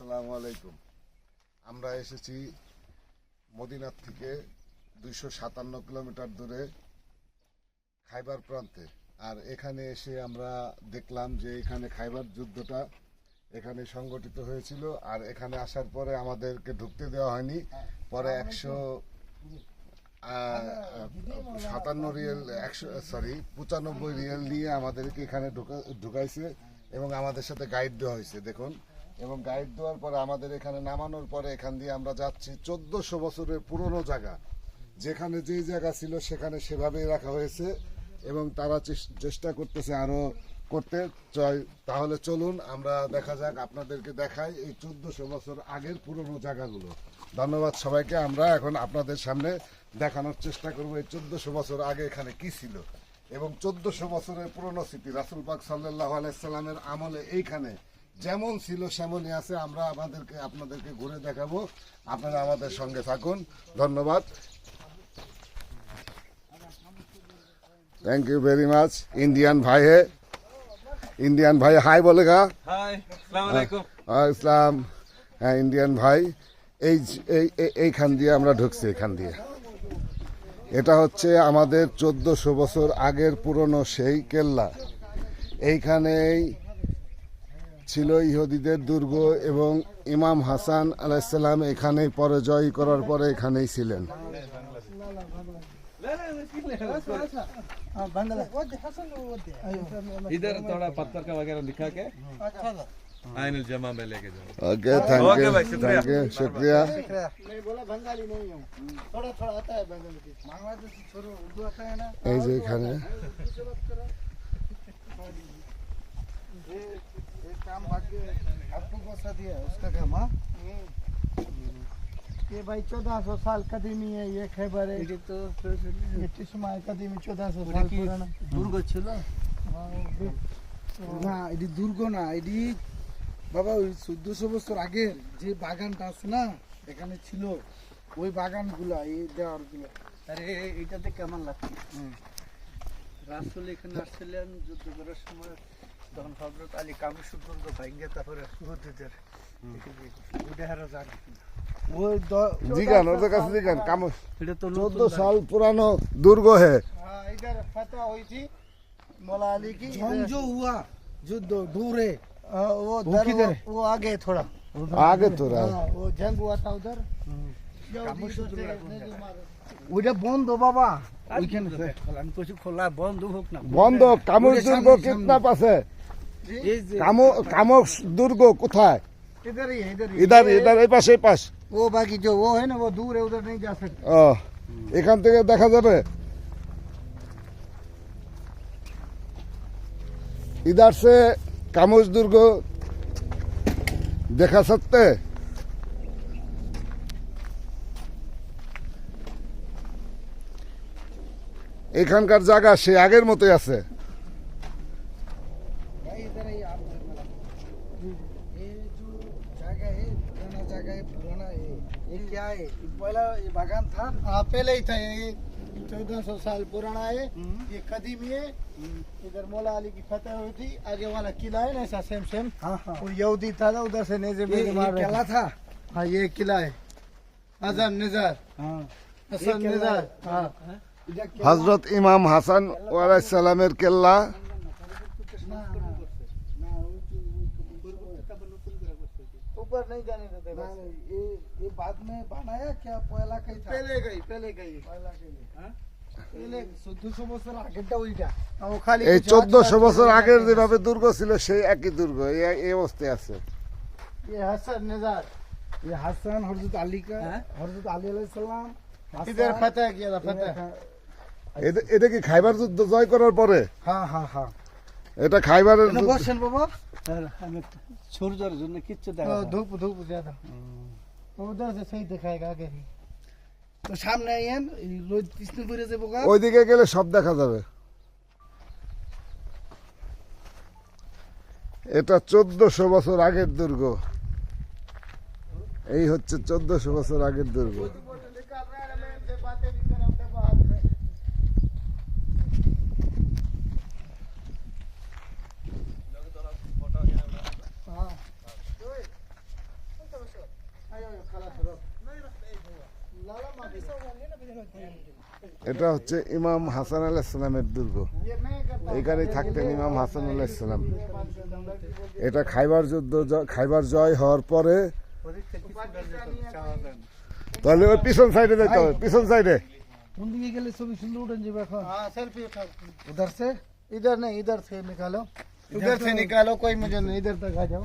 আসসালামু আলাইকুম। আমরা এসেছি মদিনার থেকে 257 কিলোমিটার দূরে খাইবার প্রান্তে। আর এখানে এসে আমরা দেখলাম যে এখানে খাইবার যুদ্ধটা এখানে সংগঠিত হয়েছিল। আর এখানে আসার পরে আমাদেরকে ঢুকতে দেওয়া হয়নি। পরে 157 রিয়াল 95 রিয়াল নিয়ে আমাদেরকে এখানে ঢুকাইছে এবং আমাদের সাথে গাইড দেওয়া হয়েছে দেখুন। এবং গাইড দেওয়ার পরে আমাদের এখানে নামানোর পরে এখান দিয়ে আমরা যাচ্ছি 1400 বছরের পুরনো জায়গা। যেখানে যেই জায়গা ছিল সেখানে সেভাবেই রাখা হয়েছে এবং তারা চেষ্টা করতেছে আরো করতে চাই। তাহলে চলুন আমরা দেখা যাক, আপনাদেরকে দেখাই এই 1400 বছর আগের পুরনো জায়গাগুলো। ধন্যবাদ সবাইকে। আমরা এখন আপনাদের সামনে দেখানোর চেষ্টা করব এই 1400 বছর আগে এখানে কি ছিল এবং 1400 বছরের পুরনো স্মৃতি রাসূল পাক সাল্লাল্লাহু আলাইহি সাল্লামের আমলে এইখানে যেমন ছিল সেমনই আছে। আমরা আপনাদেরকে ঘুরে দেখাবো, আপনারা আমাদের সঙ্গে থাকুন। ধন্যবাদ। Thank you very much. Indian भाई है, इंडियन भाई हाय बोलेगा। हाय, अस्सलाम वालेकुम। ইসলাম। হ্যাঁ, ইন্ডিয়ান ভাই। এইখান দিয়ে আমরা ঢুকছি। এখান দিয়ে এটা হচ্ছে আমাদের 1400 বছর আগের পুরনো সেই কেল্লা। এইখানেই ছিল ইহুদিদের দুর্গ এবং ইমাম হাসান আলাইহিসসালাম এখানেই পরাজয় করার পরে এখানেই ছিলেন। इधर थोड़ा पत्थर का वगैरह दिखा के आइनुल जमा में लेके जाओ। ओके, थैंक ओके यू, भाई, शुक्रिया। थैंक यू, शुक्रिया। मैं बोला बंगाली नहीं हूँ, थोड़ा थोड़ा आता है बंगाली। बांग्लादेशी छोड़ो, उर्दू आता है ना। এই যে এখানে एक काम बाकी आपको पैसा दिया है, उसका काम। हाँ, ये भाई 1400 साल कदीमी है ये खैबर है। ये टिस्मा है कदीमी 1400 साल पुराना दुर्ग ছিল। না এটি দুর্গ না, এটি বাবা ওই 1400 বছর আগে যে বাগানটা আছে না এখানে ছিল, ওই বাগানগুলা এই দেওয়ারগুলো। আরে এটাতে কেমন লাগছে? রাসূল এখানে আসছিলেন যুদ্ধ করার সময়, তখন হযরত আলী কামেশ্বর দুর্গ ভাঙ্গে তারপরে সুহূদদের ওটা হারা যায়। ওই জিগান ওদের কাছে জিগান কাম এটা তো 14 সাল পুরানো দুর্গ है। हाँ, इधर फतह हुई थी मौला अली की। जो हुआ युद्ध दूर है, वो किधर? वो आगे थोड़ा आगे थोड़ा। हाँ, वो जंग हुआ था उधर। ওইটা বন্ধ বাবা, ওইখানে আমি কিছু খোলা বন্ধ হোক না। বন্ধ। কামুস দুর্গ कितना पास है? কামুস দুর্গ কোথায়? इधर ही है, इधर ही। इधर इधर এই পাশে এই পাশ। वो बाकी जो वो है ना वो दूर है, उधर नहीं जा सकते। ও, এখান থেকে দেখা যাবে। इधर से कामुस दुर्ग देखा सकते। এখানকার জায়গা সে আগের মতোই আছে। भाई इधर ही आप ये जो जगह है पुराना जगह है, पुराना है। ये क्या है? ये पहला ये बागान था। हाँ, पहले ही था ये 1400 साल पुराना है। ये कदीमी है। इधर मौला अली की फतह हुई थी। आगे वाला किला है ना ऐसा सेम सेम। हाँ हाँ, वो यहूदी था ना, उधर से नेज़े में मार किला था। हाँ, ये किला है हसन निज़ार। हाँ, हसन निज़ार। हाँ, হযরত ইমাম হাসান আলাইহিস সালামের কেল্লা। ऊपर नहीं जाने देते बस। ये बाद में बनाया क्या? पहला कहीं था? पहले गई पहले पहला पहले 1400 বছর আগেরটা ওইটা। ও খালি এই 1400 বছর আগের যেভাবে দুর্গ ছিল সেই একই দুর্গ এই অবস্থায় আছে। ये हसन निज़ार। ये हसन हजरत अली का, हजरत अली अलैहिस्सलाम इधर फतह किया था। फतह। এটা কি খাইবার যুদ্ধ জয় করার পরে? हाँ हाँ हाँ। এটা খাইবারের ना बसन बाबा। আমি সূর্যের জন্য কিচ্ছু দেখা যায় না। धूप धूप ज्यादा। उधर से सही दिखाएगा आगे ही। तो सामने आइए रोज किसने पूरे से बोगा। ওইদিকে গেলে সব দেখা যাবে। এটা 1400 বছর আগের দুর্গ। এই হচ্ছে 1400 বছর আগের দুর্গ। এটা হচ্ছে ইমাম হাসান আলাইহিস সালামের দুর্গ। এখানে থাকতেন ইমাম হাসান আলাইহিস সালাম। এটা খাইবার জয় হওয়ার পরে ওদিক থেকে কিছুটা যেতে চাওয়া যায় না। তাহলে ওই পিছন সাইডে যেতে হবে, পিছন সাইডে। उन दिखे के लिए सभी सुंदर उड़न जी बैठो हाँ सेल्फी उठाओ उधर से इधर नहीं इधर से निकालो इधर से निकालो कोई मुझे नहीं इधर तक आ जाओ